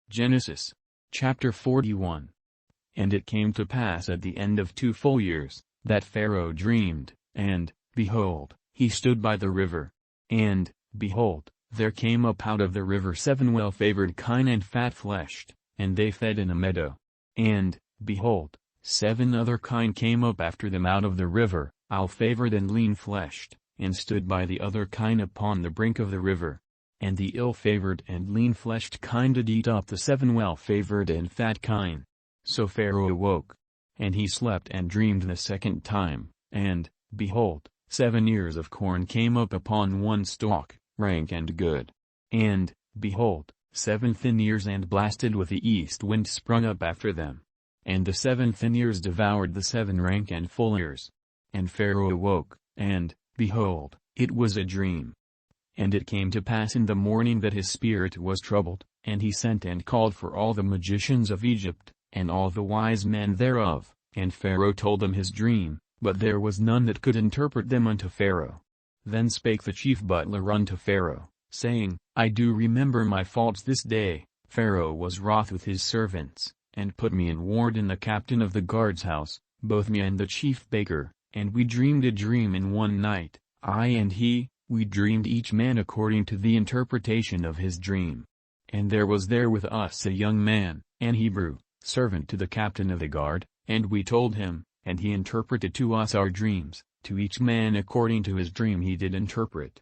Genesis chapter 41. And it came to pass at the end of 2 full years, that Pharaoh dreamed, and, behold, he stood by the river. And, behold, there came up out of the river 7 well-favored kine and fat-fleshed, and they fed in a meadow. And, behold, 7 other kine came up after them out of the river, ill-favored and lean-fleshed, and stood by the other kine upon the brink of the river. And the ill-favored and lean-fleshed kine did eat up the 7 well-favored and fat kine. So Pharaoh awoke. And he slept and dreamed the second time, and, behold, 7 ears of corn came up upon one stalk, rank and good. And, behold, 7 thin ears and blasted with the east wind sprung up after them. And the 7 thin ears devoured the 7 rank and full ears. And Pharaoh awoke, and, behold, it was a dream. And it came to pass in the morning that his spirit was troubled, and he sent and called for all the magicians of Egypt, and all the wise men thereof, and Pharaoh told them his dream, but there was none that could interpret them unto Pharaoh. Then spake the chief butler unto Pharaoh, saying, I do remember my faults this day. Pharaoh was wroth with his servants, and put me in ward in the captain of the guard's house, both me and the chief baker, and we dreamed a dream in one night, I and he. We dreamed each man according to the interpretation of his dream. And there was there with us a young man, an Hebrew, servant to the captain of the guard, and we told him, and he interpreted to us our dreams, to each man according to his dream he did interpret.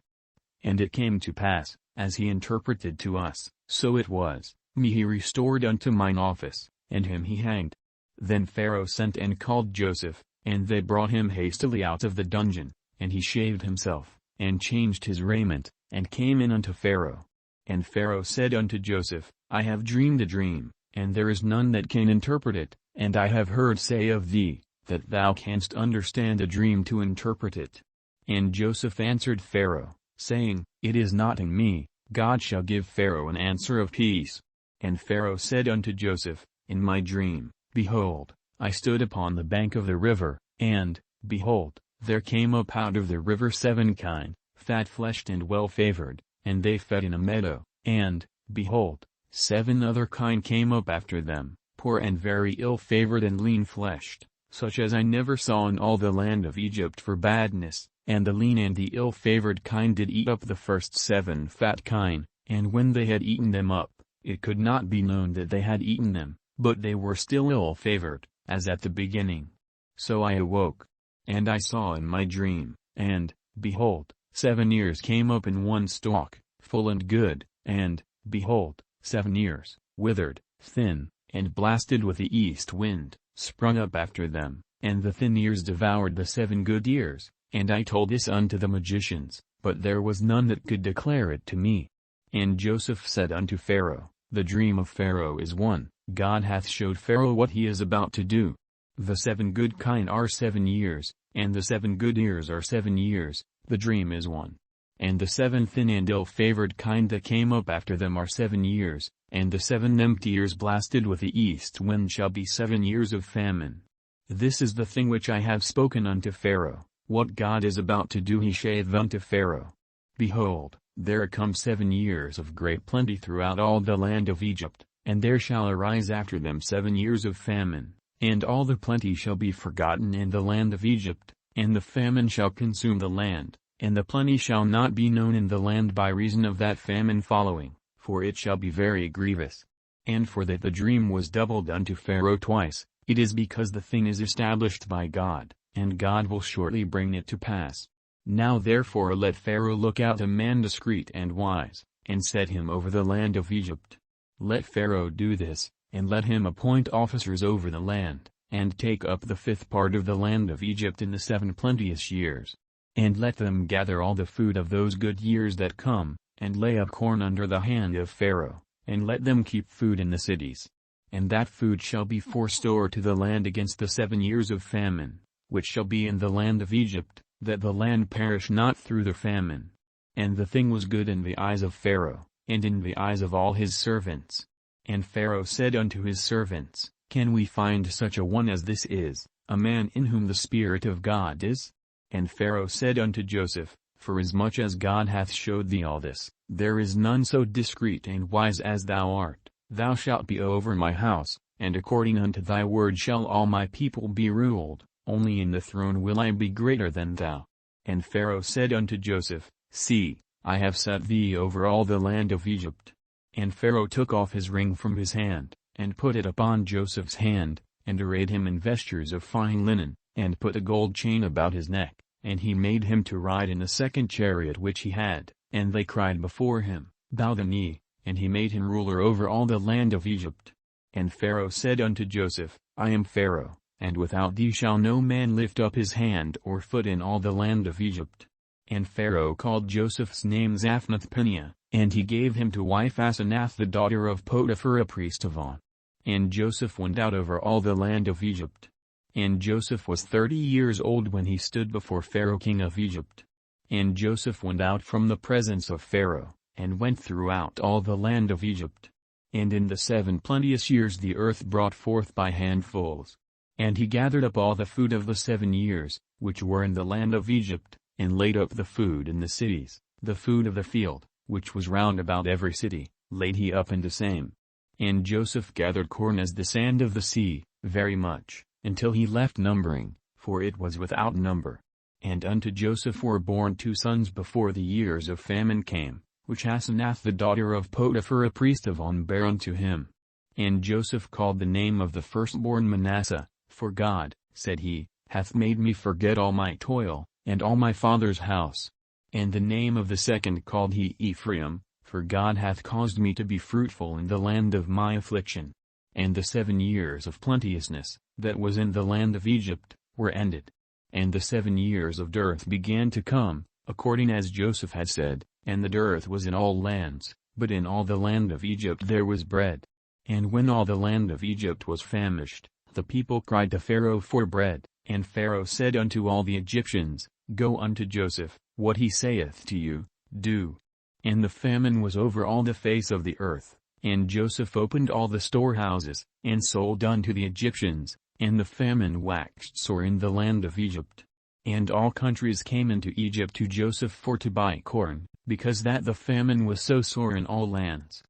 And it came to pass, as he interpreted to us, so it was, me he restored unto mine office, and him he hanged. Then Pharaoh sent and called Joseph, and they brought him hastily out of the dungeon, and he shaved himself, and changed his raiment, and came in unto Pharaoh. And Pharaoh said unto Joseph, I have dreamed a dream, and there is none that can interpret it, and I have heard say of thee, that thou canst understand a dream to interpret it. And Joseph answered Pharaoh, saying, It is not in me, God shall give Pharaoh an answer of peace. And Pharaoh said unto Joseph, In my dream, behold, I stood upon the bank of the river, and, behold, there came up out of the river 7 kine, fat-fleshed and well-favored, and they fed in a meadow, and, behold, 7 other kine came up after them, poor and very ill-favored and lean-fleshed, such as I never saw in all the land of Egypt for badness, and the lean and the ill-favored kine did eat up the first 7 fat kine, and when they had eaten them up, it could not be known that they had eaten them, but they were still ill-favored, as at the beginning. So I awoke. And I saw in my dream, and, behold, 7 ears came up in one stalk, full and good, and, behold, 7 ears, withered, thin, and blasted with the east wind, sprung up after them, and the thin ears devoured the 7 good ears. And I told this unto the magicians, but there was none that could declare it to me. And Joseph said unto Pharaoh, The dream of Pharaoh is one, God hath showed Pharaoh what he is about to do. The 7 good kine are 7 years, and the 7 good ears are 7 years, the dream is one. And the 7 thin and ill-favored kine that came up after them are 7 years, and the 7 empty ears blasted with the east wind shall be 7 years of famine. This is the thing which I have spoken unto Pharaoh, what God is about to do he saith unto Pharaoh. Behold, there come 7 years of great plenty throughout all the land of Egypt, and there shall arise after them 7 years of famine. And all the plenty shall be forgotten in the land of Egypt, and the famine shall consume the land, and the plenty shall not be known in the land by reason of that famine following, for it shall be very grievous. And for that the dream was doubled unto Pharaoh twice, it is because the thing is established by God, and God will shortly bring it to pass. Now therefore let Pharaoh look out a man discreet and wise, and set him over the land of Egypt. Let Pharaoh do this, and let him appoint officers over the land, and take up the 5th part of the land of Egypt in the 7 plenteous years. And let them gather all the food of those good years that come, and lay up corn under the hand of Pharaoh, and let them keep food in the cities. And that food shall be for store to the land against the 7 years of famine, which shall be in the land of Egypt, that the land perish not through the famine. And the thing was good in the eyes of Pharaoh, and in the eyes of all his servants. And Pharaoh said unto his servants, Can we find such a one as this is, a man in whom the Spirit of God is? And Pharaoh said unto Joseph, Forasmuch as God hath showed thee all this, there is none so discreet and wise as thou art, Thou shalt be over my house, and according unto thy word shall all my people be ruled, only in the throne will I be greater than thou. And Pharaoh said unto Joseph, See, I have set thee over all the land of Egypt. And Pharaoh took off his ring from his hand, and put it upon Joseph's hand, and arrayed him in vestures of fine linen, and put a gold chain about his neck, and he made him to ride in a second chariot which he had, and they cried before him, Bow the knee, and he made him ruler over all the land of Egypt. And Pharaoh said unto Joseph, I am Pharaoh, and without thee shall no man lift up his hand or foot in all the land of Egypt. And Pharaoh called Joseph's name Zaphnath-Paneah, and he gave him to wife Asenath the daughter of Potiphar a priest of On. And Joseph went out over all the land of Egypt. And Joseph was 30 years old when he stood before Pharaoh king of Egypt. And Joseph went out from the presence of Pharaoh, and went throughout all the land of Egypt. And in the 7 plenteous years the earth brought forth by handfuls. And he gathered up all the food of the 7 years, which were in the land of Egypt, and laid up the food in the cities, the food of the field, which was round about every city, laid he up in the same. And Joseph gathered corn as the sand of the sea, very much, until he left numbering, for it was without number. And unto Joseph were born 2 sons before the years of famine came, which Asenath the daughter of Potiphar a priest of On bare unto him. And Joseph called the name of the firstborn Manasseh, for God, said he, hath made me forget all my toil, and all my father's house. And the name of the second called he Ephraim, for God hath caused me to be fruitful in the land of my affliction. And the 7 years of plenteousness, that was in the land of Egypt, were ended. And the 7 years of dearth began to come, according as Joseph had said, and the dearth was in all lands, but in all the land of Egypt there was bread. And when all the land of Egypt was famished, the people cried to Pharaoh for bread, and Pharaoh said unto all the Egyptians, Go unto Joseph, what he saith to you, do. And the famine was over all the face of the earth, and Joseph opened all the storehouses, and sold unto the Egyptians, and the famine waxed sore in the land of Egypt. And all countries came into Egypt to Joseph for to buy corn, because that the famine was so sore in all lands.